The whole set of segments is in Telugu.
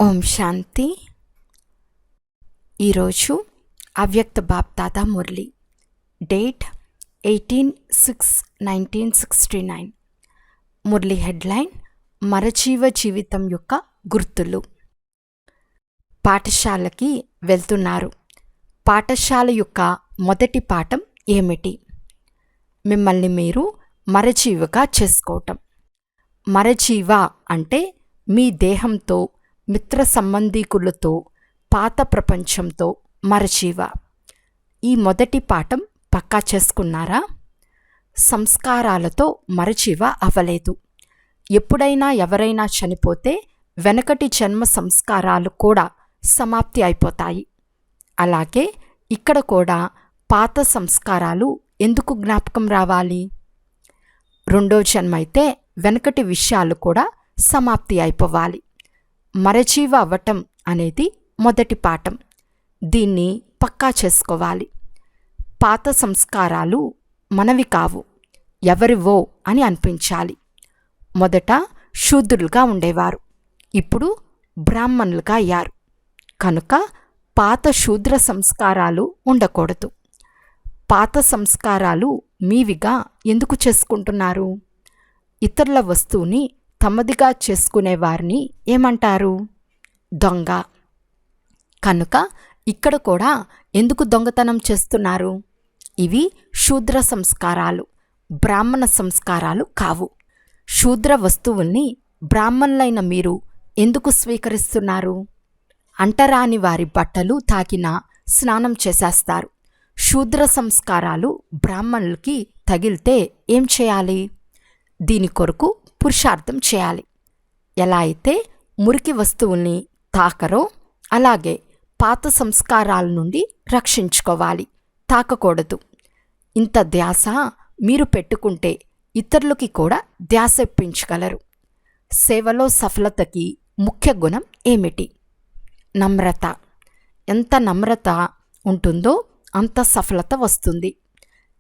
ఓం శాంతి. ఈరోజు అవ్యక్త బాప్దాదా మురళి, డేట్ 18/6/1969. మురళి హెడ్లైన్: మరజీవ జీవితం యొక్క గుర్తులు. పాఠశాలకి వెళ్తున్నారు. పాఠశాల యొక్క మొదటి పాఠం ఏమిటి? మిమ్మల్ని మీరు మరజీవగా చేసుకోవటం. మరజీవ అంటే మీ దేహంతో, మిత్ర సంబంధీకులతో, పాత ప్రపంచంతో మరజీవ. ఈ మొదటి పాఠం పక్కా చేసుకున్నారా? సంస్కారాలతో మరజీవ అవ్వలేదు. ఎప్పుడైనా ఎవరైనా చనిపోతే వెనకటి జన్మ సంస్కారాలు కూడా సమాప్తి అయిపోతాయి. అలాగే ఇక్కడ కూడా పాత సంస్కారాలు ఎందుకు జ్ఞాపకం రావాలి? రెండో జన్మ అయితే వెనకటి విషయాలు కూడా సమాప్తి అయిపోవాలి. మరజీవ అవ్వటం అనేది మొదటి పాఠం. దీన్ని పక్కా చేసుకోవాలి. పాత సంస్కారాలు మనవి కావు, ఎవరివో అని అనిపించాలి. మొదట శూద్రులుగా ఉండేవారు, ఇప్పుడు బ్రాహ్మణులుగా అయ్యారు. కనుక పాత శూద్ర సంస్కారాలు ఉండకూడదు. పాత సంస్కారాలు మీవిగా ఎందుకు చేసుకుంటున్నారు? ఇతరుల వస్తువుని తమదిగా చేసుకునేవారిని ఏమంటారు? దొంగ. కనుక ఇక్కడ కూడా ఎందుకు దొంగతనం చేస్తున్నారు? ఇవి శూద్ర సంస్కారాలు, బ్రాహ్మణ సంస్కారాలు కావు. శూద్ర వస్తువుల్ని బ్రాహ్మణులైన మీరు ఎందుకు స్వీకరిస్తున్నారు? అంటరాని వారి బట్టలు తాకినా స్నానం చేసేస్తారు. శూద్ర సంస్కారాలు బ్రాహ్మణులకి తగిలితే ఏం చేయాలి? దీని కొరకు పురుషార్థం చేయాలి. ఎలా అయితే మురికి వస్తువుల్ని తాకరో అలాగే పాత సంస్కారాల నుండి రక్షించుకోవాలి, తాకకూడదు. ఇంత ధ్యాస మీరు పెట్టుకుంటే ఇతరులకి కూడా ధ్యాస ఇప్పించగలరు. సేవలో సఫలతకి ముఖ్య గుణం ఏమిటి? నమ్రత. ఎంత నమ్రత ఉంటుందో అంత సఫలత వస్తుంది.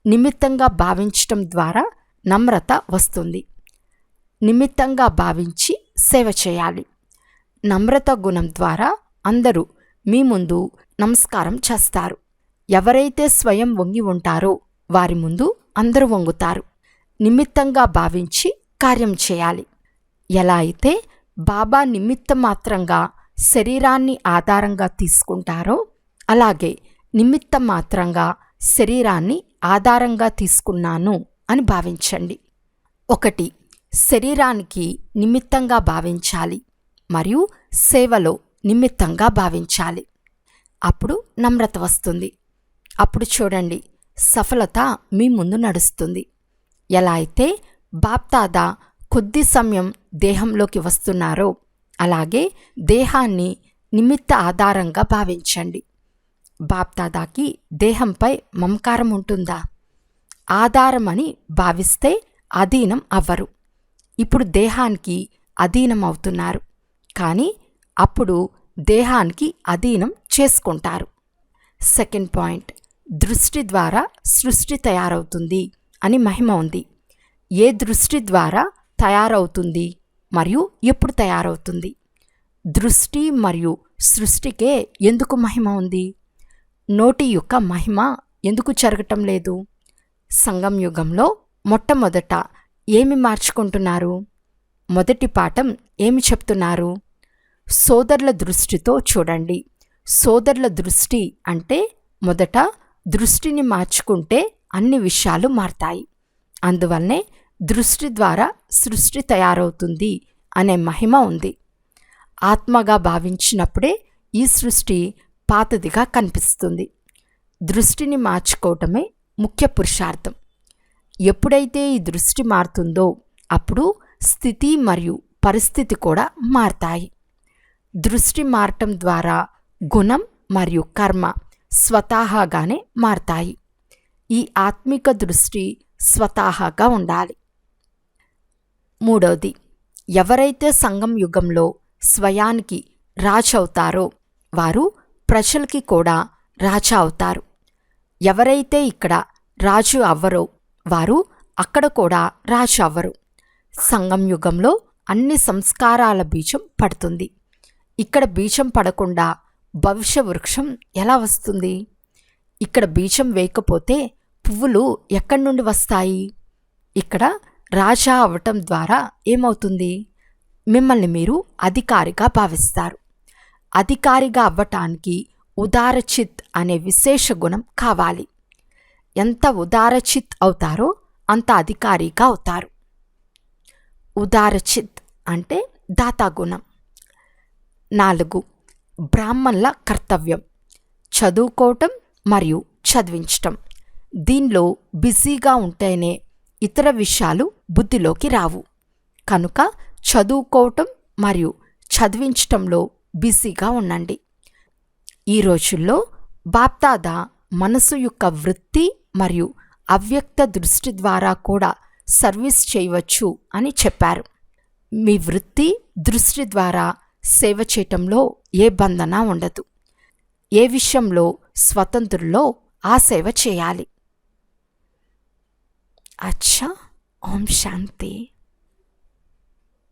నిమిత్తంగా భావించటం ద్వారా నమ్రత వస్తుంది. నిమిత్తంగా భావించి సేవ చేయాలి. నమ్రత గుణం ద్వారా అందరూ మీ ముందు నమస్కారం చేస్తారు. ఎవరైతే స్వయం వంగి ఉంటారో వారి ముందు అందరూ వంగుతారు. నిమిత్తంగా భావించి కార్యం చేయాలి. ఎలా అయితే బాబా నిమిత్త మాత్రంగా శరీరాన్ని ఆధారంగా తీసుకుంటారో అలాగే నిమిత్త మాత్రంగా శరీరాన్ని ఆధారంగా తీసుకున్నాను అని భావించండి. 1. శరీరానికి నిమిత్తంగా భావించాలి మరియు సేవలో నిమిత్తంగా భావించాలి. అప్పుడు నమ్రత వస్తుంది. అప్పుడు చూడండి, సఫలత మీ ముందు నడుస్తుంది. ఎలా అయితే బాప్దాదా కొద్ది సమయం దేహంలోకి వస్తున్నారో అలాగే దేహాన్ని నిమిత్త ఆధారంగా భావించండి. బాప్దాదాకి దేహంపై మమకారం ఉంటుందా? ఆధారమని భావిస్తే అధీనం అవ్వరు. ఇప్పుడు దేహానికి అధీనం అవుతున్నారు, కానీ అప్పుడు దేహానికి అధీనం చేసుకుంటారు. 2nd పాయింట్, దృష్టి ద్వారా సృష్టి తయారవుతుంది అని మహిమ ఉంది. ఏ దృష్టి ద్వారా తయారవుతుంది మరియు ఎప్పుడు తయారవుతుంది? దృష్టి మరియు సృష్టికే ఎందుకు మహిమ ఉంది? నోటి యొక్క మహిమ ఎందుకు జరగటం లేదు? సంగం యుగంలో మొట్టమొదట ఏమి మార్చుకుంటున్నారు? మొదటి పాఠం ఏమి చెప్తున్నారు? సోదరుల దృష్టితో చూడండి. సోదరుల దృష్టి అంటే మొదట దృష్టిని మార్చుకుంటే అన్ని విషయాలు మారతాయి. అందువల్లనే దృష్టి ద్వారా సృష్టి తయారవుతుంది అనే మహిమ ఉంది. ఆత్మగా భావించినప్పుడే ఈ సృష్టి పాతదిగా కనిపిస్తుంది. దృష్టిని మార్చుకోవటమే ముఖ్య పురుషార్థం. ఎప్పుడైతే ఈ దృష్టి మారుతుందో అప్పుడు స్థితి మరియు పరిస్థితి కూడా మారతాయి. దృష్టి మారటం ద్వారా గుణం మరియు కర్మ స్వతహాగానే మారతాయి. ఈ ఆత్మిక దృష్టి స్వతహాగా ఉండాలి. 3వది, ఎవరైతే సంగం యుగంలో స్వయానికి రాజు అవుతారో వారు ప్రజలకి కూడా రాజా అవుతారు. ఎవరైతే ఇక్కడ రాజు అవ్వరో వారు అక్కడ కూడా రాజు అవ్వరు. సంగం యుగంలో అన్ని సంస్కారాల బీజం పడుతుంది. ఇక్కడ బీజం పడకుండా భవిష్య వృక్షం ఎలా వస్తుంది? ఇక్కడ బీజం వేయకపోతే పువ్వులు ఎక్కడి నుండి వస్తాయి? ఇక్కడ రాజా అవ్వటం ద్వారా ఏమవుతుంది? మిమ్మల్ని మీరు అధికారిగా భావిస్తారు. అధికారిగా అవ్వటానికి ఉదారచిత్ అనే విశేష గుణం కావాలి. ఎంత ఉదారచిత్ అవుతారో అంత అధికారిగా అవుతారు. ఉదారచిత్ అంటే దాతాగుణం. 4. బ్రాహ్మణుల కర్తవ్యం చదువుకోవటం మరియు చదివించటం. దీనిలో బిజీగా ఉంటేనే ఇతర విషయాలు బుద్ధిలోకి రావు. కనుక చదువుకోవటం మరియు చదివించటంలో బిజీగా ఉండండి. ఈ రోజుల్లో బాప్దాదా మనసు యొక్క వృత్తి మరియు అవ్యక్త దృష్టి ద్వారా కూడా సర్వీస్ చేయవచ్చు అని చెప్పారు. మీ వృత్తి దృష్టి ద్వారా సేవ చేయటంలో ఏ బంధన ఉండదు. ఏ విషయంలో స్వతంత్రుల్లో ఆ సేవ చేయాలి. అచ్చా. ఓం శాంతి.